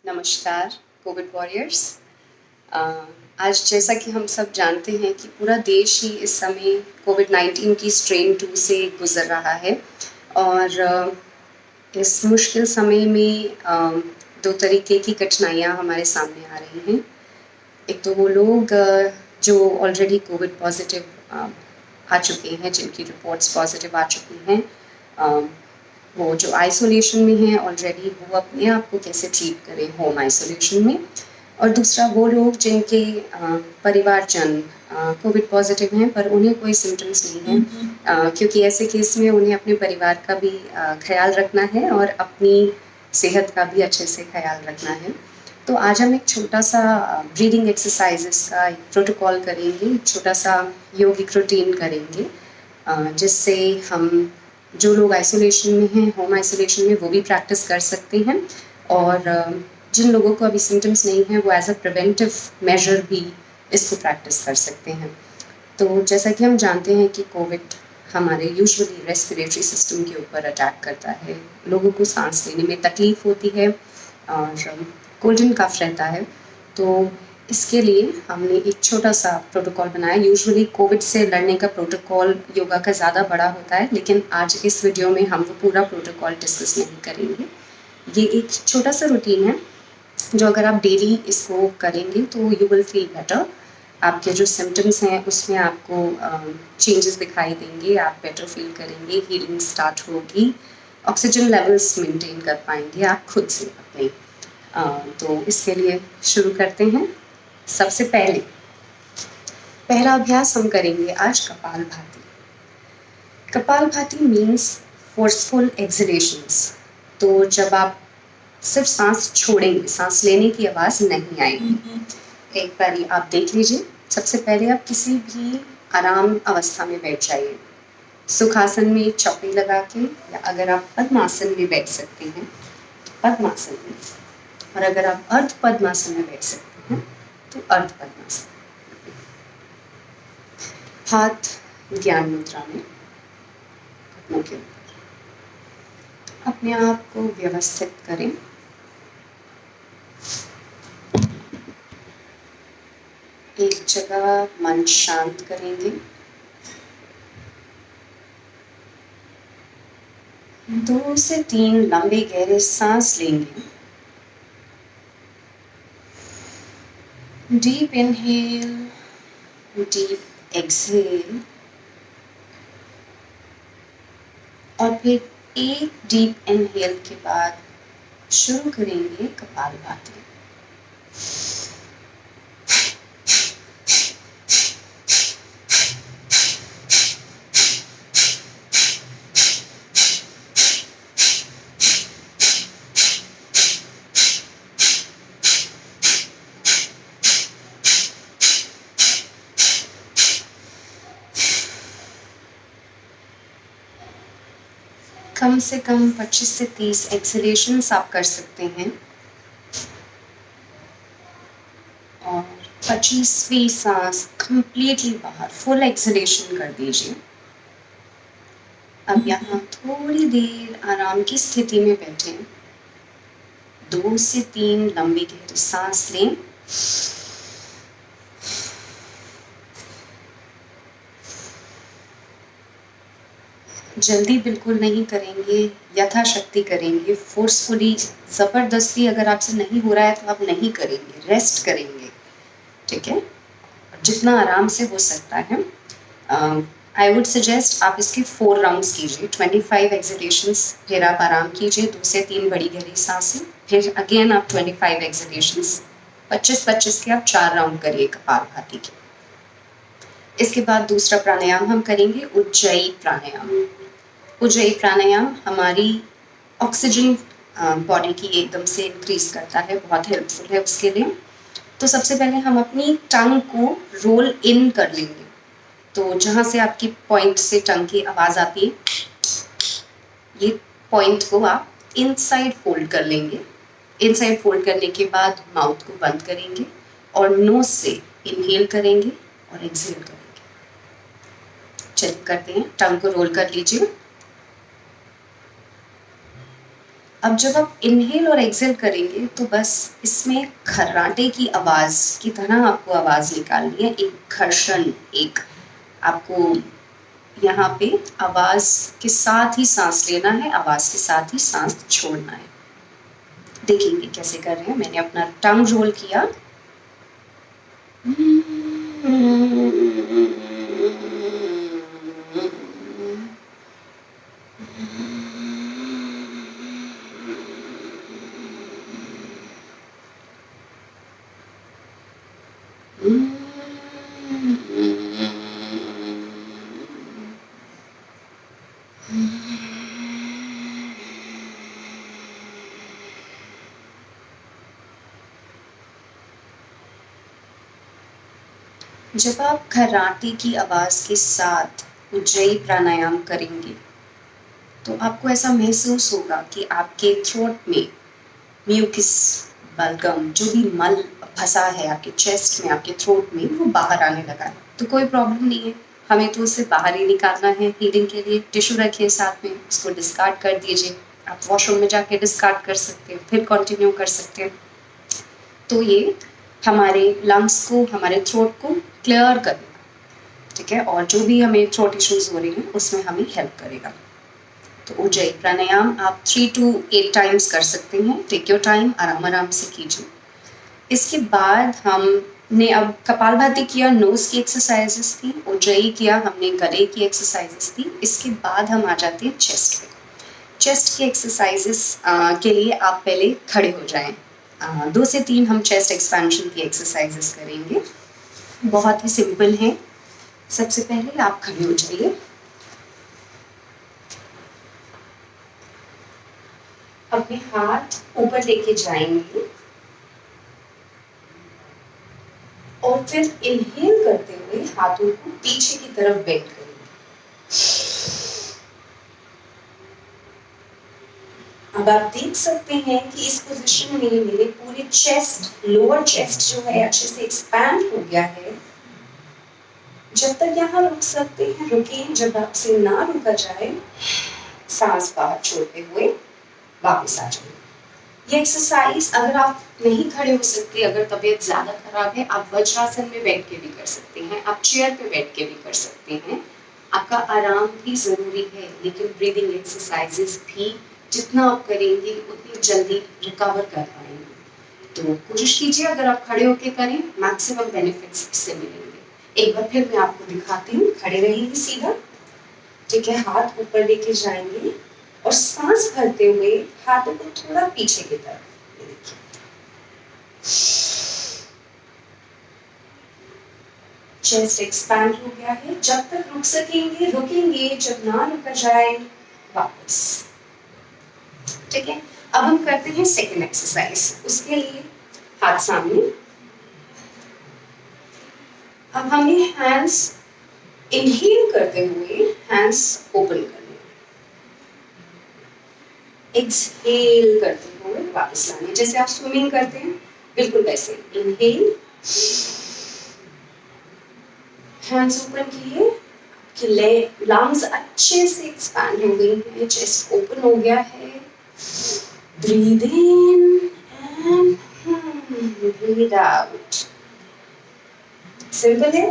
नमस्कार Covid warriors. आज जैसा कि हम सब जानते हैं कि पूरा देश ही इस समय कोविड-19 की स्ट्रेन 2 से गुज़र रहा है और इस मुश्किल समय में 2 तरीके की कठिनाइयाँ हमारे सामने आ रही हैं। एक तो वो लोग जो ऑलरेडी कोविड पॉज़िटिव आ चुके हैं, जिनकी रिपोर्ट्स पॉज़िटिव आ चुकी हैं, वो जो आइसोलेशन में हैं ऑलरेडी, वो अपने आप को कैसे ट्रीट करें होम आइसोलेशन में। और दूसरा वो लोग जिनके परिवारजन कोविड पॉजिटिव हैं पर उन्हें कोई सिम्टम्स नहीं हैं, क्योंकि ऐसे केस में उन्हें अपने परिवार का भी ख्याल रखना है और अपनी सेहत का भी अच्छे से ख्याल रखना है। तो आज हम एक छोटा सा ब्रीदिंग एक्सरसाइजेस का एक प्रोटोकॉल करेंगे, एक छोटा सा योगिक रूटीन करेंगे, जिससे हम जो लोग आइसोलेशन में हैं, होम आइसोलेशन में, वो भी प्रैक्टिस कर सकते हैं और जिन लोगों को अभी सिम्टम्स नहीं हैं वो एज अ प्रिवेंटिव मेजर भी इसको प्रैक्टिस कर सकते हैं। तो जैसा कि हम जानते हैं कि कोविड हमारे यूजुअली रेस्पिरेटरी सिस्टम के ऊपर अटैक करता है, लोगों को सांस लेने में तकलीफ होती है और कोल्ड एंड कफ रहता है। तो इसके लिए हमने एक छोटा सा प्रोटोकॉल बनाया। यूजुअली कोविड से लड़ने का प्रोटोकॉल योगा का ज़्यादा बड़ा होता है, लेकिन आज इस वीडियो में हम वो पूरा प्रोटोकॉल डिस्कस नहीं करेंगे। ये एक छोटा सा रूटीन है जो अगर आप डेली इसको करेंगे तो यू विल फील बेटर। आपके जो सिम्टम्स हैं उसमें आपको चेंजेस दिखाई देंगे, आप बेटर फील करेंगे, हीलिंग स्टार्ट होगी, ऑक्सीजन लेवल्स मेंटेन कर पाएंगे आप खुद से अपने। तो इसके लिए शुरू करते हैं। सबसे पहला अभ्यास हम करेंगे आज kapalbhati. Kapalbhati means forceful exhalations. तो जब आप सिर्फ सांस छोड़ेंगे, सांस लेने की आवाज़ नहीं आएगी। एक बारी आप देख लीजिए। सबसे पहले आप किसी भी आराम अवस्था में बैठ जाइए, सुखासन में चौकड़ी लगा के, या अगर आप पद्मासन में बैठ सकते हैं पद्मासन में, और अगर आप अर्ध पद्मासन में बैठ सकते हैं तो अर्ध पद्मासन। हाथ ज्ञान मुद्रा में घुटनों के ऊपर अपने आप को व्यवस्थित करें। एक जगह मन शांत करेंगे। 2 से 3 लंबे गहरे सांस लेंगे। डीप इनहेल, डीप एक्सहेल, और फिर एक डीप इनहेल के बाद शुरू करेंगे कपालभाति। कम से कम 25 से 30 एक्सहेलेशंस आप कर सकते हैं और 25वीं सांस कंप्लीटली बाहर, फुल एक्सहेलेशन कर दीजिए। अब यहाँ थोड़ी देर आराम की स्थिति में बैठें। 2 से 3 लंबी गहरी सांस लें। जल्दी बिल्कुल नहीं करेंगे, यथाशक्ति करेंगे। फोर्सफुली, ज़बरदस्ती अगर आपसे नहीं हो रहा है तो आप नहीं करेंगे, रेस्ट करेंगे, ठीक है, जितना आराम से हो सकता है। आई वुड सजेस्ट आप इसके 4 राउंड्स कीजिए, 25 एक्सहेलेशंस, फिर आप आराम कीजिए, 2 से 3 बड़ी गहरी सांसें, फिर अगेन आप 25 एक्सहेलेशंस, 25-25 के आप 4 राउंड करिए कपालभाति के। इसके बाद दूसरा प्राणायाम हम करेंगे, उज्जयी प्राणायाम। उज्जयी प्राणायाम हमारी ऑक्सीजन बॉडी की एकदम से इंक्रीज करता है, बहुत हेल्पफुल है उसके लिए। तो सबसे पहले हम अपनी टंग को रोल इन कर लेंगे। तो जहाँ से आपकी पॉइंट से टंग की आवाज़ आती है, ये पॉइंट को आप इनसाइड फोल्ड कर लेंगे। इनसाइड फोल्ड करने के बाद माउथ को बंद करेंगे और नोज से इनहेल करेंगे और एक्सहेल करेंगे। चेक करते हैं, टंग को रोल कर लीजिए। अब जब आप इनहेल और एक्सेल करेंगे तो बस इसमें खर्राटे की आवाज़ की तरह आपको आवाज़ निकालनी है, एक घर्षण, एक आपको यहाँ पे आवाज़ के साथ ही सांस लेना है, आवाज़ के साथ ही सांस छोड़ना है। देखेंगे कैसे कर रहे हैं। मैंने अपना टंग रोल किया, जब आप खर्राटे की आवाज़ के साथ उज्जयी प्राणायाम करेंगे तो आपको ऐसा महसूस होगा कि आपके थ्रोट में म्यूकस, बलगम, जो भी मल फंसा है आपके चेस्ट में, आपके थ्रोट में, वो बाहर आने लगा है। तो कोई प्रॉब्लम नहीं है, हमें तो उसे बाहर ही निकालना है। हीलिंग के लिए टिश्यू रखिए साथ में, उसको डिस्कार्ड कर दीजिए। आप वॉशरूम में जाके डिस्कार्ड कर सकते हैं, फिर कंटिन्यू कर सकते हैं। तो ये हमारे लंग्स को, हमारे थ्रोट को क्लियर करेगा, ठीक है, और जो भी हमें थ्रोट इश्यूज हो रही हैं उसमें हमें हेल्प करेगा। तो उज्जयी प्राणायाम आप 3 to 8 टाइम्स कर सकते हैं। टेक योर टाइम, आराम आराम से कीजिए। इसके बाद हमने अब कपालभाति किया, नोज़ की एक्सरसाइजेस थी, उज्जयी किया हमने, गले की एक्सरसाइजेस थी। इसके बाद हम आ जाते हैं चेस्ट पे। चेस्ट की एक्सरसाइजेस के लिए आप पहले खड़े हो जाएं। 2 से 3 हम चेस्ट एक्सपेंशन की एक्सरसाइजेस करेंगे, बहुत ही सिंपल है। सबसे पहले आप खड़े हो जाइए, अपने हाथ ऊपर लेके जाएंगे और फिर इनहेल करते हुए हाथों को पीछे की तरफ बेंड करेंगे। अब आप देख सकते हैं कि इस पोजीशन में मेरे पूरे चेस्ट, लोअर चेस्ट जो है अच्छे से एक्सपैंड हो गया है। जब तक यहाँ रुक सकते हैं रुकिए, जब आपसे ना रुका जाए सांस बाहर छोड़ते हुए वापस आ जाइए। ये एक्सरसाइज अगर आप नहीं खड़े हो सकते, अगर तबीयत ज़्यादा खराब है, आप वज्रासन में बैठ के भी कर सकते हैं, आप चेयर पे बैठ के भी कर सकते हैं। आपका आराम भी ज़रूरी है, लेकिन ब्रीदिंग एक्सरसाइजेस भी जितना आप करेंगे उतनी जल्दी रिकवर कर पाएंगे। तो कोशिश कीजिए अगर आप खड़े होकर करें, मैक्सिमम बेनिफिट्स इससे मिलेंगे। एक बार फिर मैं आपको दिखाती हूँ, खड़े रहिए सीधा, ठीक है, हाथ ऊपर लेके जाएंगे और सांस भरते हुए हाथों को थोड़ा पीछे की तरफ, चेस्ट एक्सपैंड हो गया है। जब तक रुक सकेंगे रुकेंगे, जब ना रुका जाए वापस, ठीक है। अब हम करते हैं सेकंड एक्सरसाइज। उसके लिए हाथ सामने, अब हमें हैंड्स इनहेल करते हुए हैंड्स ओपन करने, एक्सहेल करते हुए वापस लाने, जैसे आप स्विमिंग करते हैं बिल्कुल वैसे। इनहेल, हैंड्स ओपन किए, कि लंग्स अच्छे से एक्सपैंड हो गई है, चेस्ट ओपन हो गया है। Breathe in and breathe out. Simple है।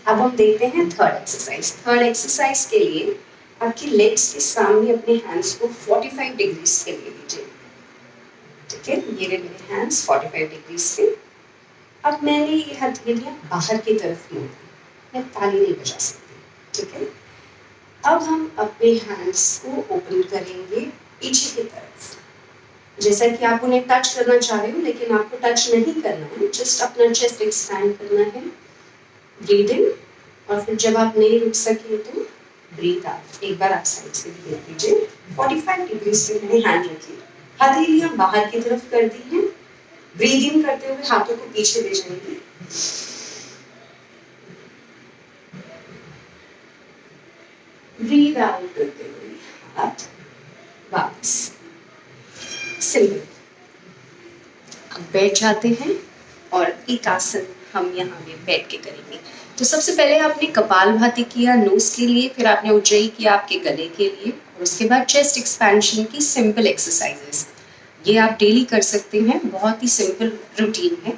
अब हम देखते हैं थर्ड एक्सरसाइज। थर्ड एक्सरसाइज के लिए आपकी लेग्स के सामने अपने हैंड्स को 45 डिग्रीज पे ले लीजिए, ठीक है। ये रहे मेरे हैंड्स 45 डिग्रीज पे। अब मैंने ये हथेलियां बाहर की तरफ मोड़ दी, मैं ताली नहीं बजा सकती, ठीक है। अब हम अपने हैंड्स को ओपन करेंगे पीछे की तरफ, जैसा कि आप उन्हें टच करना चाह रहे हो, लेकिन आपको टच नहीं करना है, जस्ट अपना चेस्ट एक्सपैंड करना है। ब्रीद इन, और फिर जब आप नहीं रुक सके तो ब्रीद आउट। एक बार आप साइड से भी देख लीजिए। 45 डिग्री से मैंने हैंड रखी, हथेलियां बाहर की तरफ कर दी हैं। ब्रीद इन करते हुए हाथों को पीछे ले जाएंगे, ब्रीद आउट करते हुए हाथ वापस। सिंपल। अब बैठ जाते हैं और एक आसन हम यहाँ पे बैठ के करेंगे। तो सबसे पहले आपने कपालभाति किया नोज के लिए, फिर आपने उज्जयी किया आपके गले के लिए, और उसके बाद चेस्ट एक्सपेंशन की सिंपल एक्सरसाइजेस। ये आप डेली कर सकते हैं, बहुत ही सिंपल रूटीन है।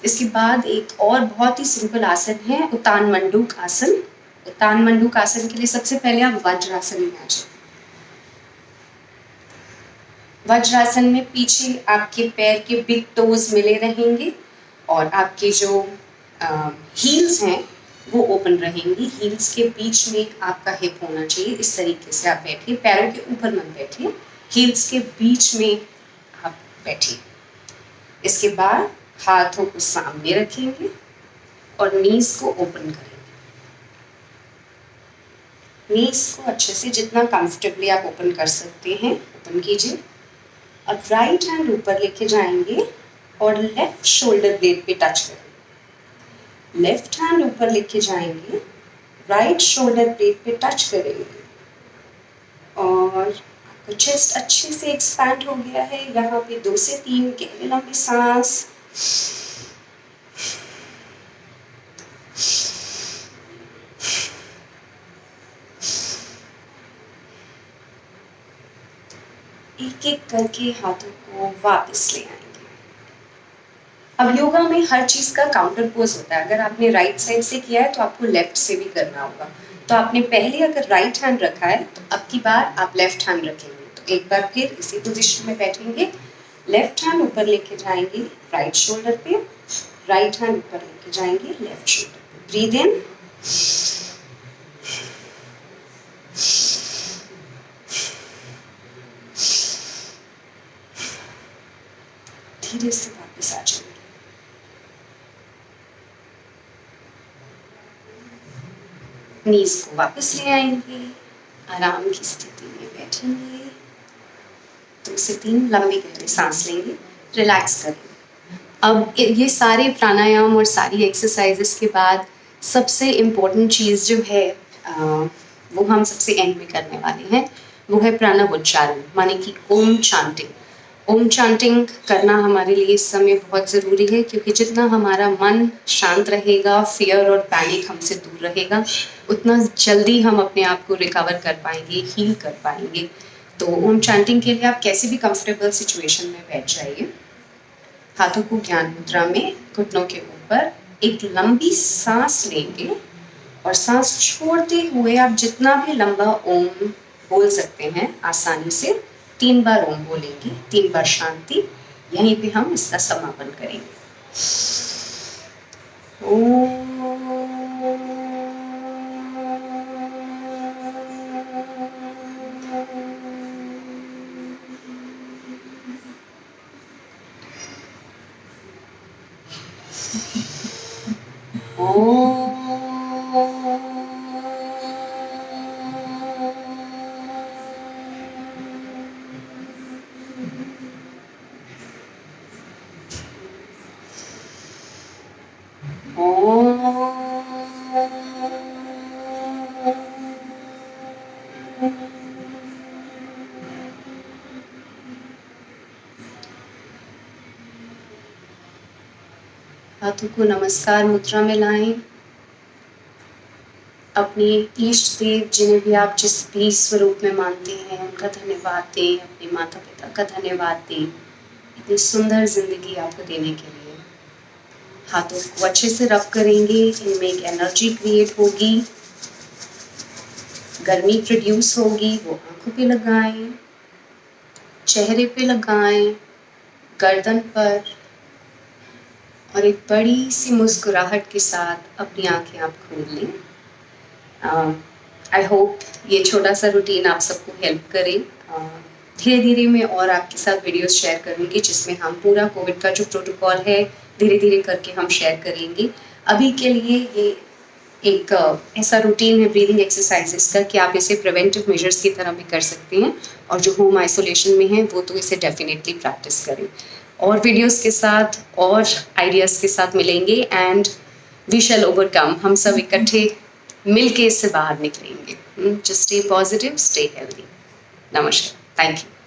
इसके बाद एक और बहुत ही सिंपल आसन है उत्तान मंडूक आसन। उत्तान मंडूक आसन के लिए सबसे पहले आप वज्रासन में आ जाए। वज्रासन में पीछे आपके पैर के बिग टोज मिले रहेंगे और आपके जो हील्स हैं वो ओपन रहेंगी। हील्स के बीच में आपका हिप होना चाहिए। इस तरीके से आप बैठिए, पैरों के ऊपर मत बैठिए, हील्स के बीच में आप बैठिए। इसके बाद हाथों को सामने रखेंगे और नीज को ओपन करेंगे। नीज को अच्छे से जितना कंफर्टेबली आप ओपन कर सकते हैं ओपन कीजिए। अब राइट हैंड ऊपर लेके जाएंगे और लेफ्ट शोल्डर ब्लेड पे टच करेंगे। लेफ्ट हैंड ऊपर लेके जाएंगे, राइट शोल्डर ब्लेड पे टच करेंगे और आपका चेस्ट अच्छे से एक्सपैंड हो गया है। यहाँ पे 2 से 3 गहरे लंबी सांस। एक एक करके हाथों को वापस ले आएंगे। अब योगा में हर चीज का काउंटर पोज होता है। अगर आपने राइट साइड से किया है तो आपको लेफ्ट से भी करना होगा। तो आपने पहले अगर राइट हैंड रखा है तो अब की बार आप लेफ्ट हैंड रखेंगे। तो एक बार फिर इसी पोजीशन में बैठेंगे, लेफ्ट हैंड ऊपर लेके जाएंगे राइट शोल्डर पे, राइट हैंड ऊपर लेके जाएंगे लेफ्ट शोल्डर पे। ब्रीद इन, धीरे से वापस आ जाएंगे। नीज को वापस ले आएंगे, आराम की स्थिति में बैठेंगे, 2 से 3 लंबी गहरी सांस लेंगे, रिलैक्स करेंगे। अब ये सारे प्राणायाम और सारी एक्सरसाइजेस के बाद सबसे इम्पोर्टेंट चीज़ जो है वो हम सबसे एंड में करने वाले हैं, वो है प्रणव उच्चारण, माने कि ओम चांटिंग। ओम चांटिंग करना हमारे लिए इस समय बहुत ज़रूरी है, क्योंकि जितना हमारा मन शांत रहेगा, फियर और पैनिक हमसे दूर रहेगा, उतना जल्दी हम अपने आप को रिकवर कर पाएंगे, हील कर पाएंगे। तो ओम चांटिंग के लिए आप कैसे भी कंफर्टेबल सिचुएशन में बैठ जाइए। हाथों को ज्ञान मुद्रा में घुटनों के ऊपर एक लंबी सांस लेंगे और सांस छोड़ते हुए आप जितना भी लंबा ओम बोल सकते हैं आसानी से 3 बार ओम बोलेंगे, 3 बार शांति। यहीं पे हम इसका समापन करेंगे। ओम। हाथों को नमस्कार मुद्रा में लाएं। अपने इष्ट देव जिन्हें भी आप जिस भी स्वरूप में मानते हैं उनका धन्यवाद दें, अपने माता पिता का धन्यवाद दें इतनी सुंदर जिंदगी आपको देने के लिए। हाथों को अच्छे से रब करेंगे, इनमें एक एनर्जी क्रिएट होगी, गर्मी प्रोड्यूस होगी, वो आंखों पे लगाएं, चेहरे पे लगाएं, गर्दन पर, और एक बड़ी सी मुस्कुराहट के साथ अपनी आंखें आप खोल लें। आई होप ये छोटा सा रूटीन आप सबको हेल्प करे। धीरे धीरे मैं और आपके साथ वीडियोस शेयर करूँगी जिसमें हम पूरा कोविड का जो प्रोटोकॉल है धीरे धीरे करके हम शेयर करेंगे। अभी के लिए ये एक ऐसा रूटीन है ब्रीदिंग एक्सरसाइजेस का कि आप इसे प्रिवेंटिव मेजर्स की तरह भी कर सकते हैं, और जो होम आइसोलेशन में हैं वो तो इसे डेफिनेटली प्रैक्टिस करें। और वीडियोस के साथ और आइडियाज़ के साथ मिलेंगे एंड वी शैल ओवरकम। हम सब इकट्ठे मिल के इससे बाहर निकलेंगे। Just stay positive, stay healthy. नमस्कार, थैंक यू।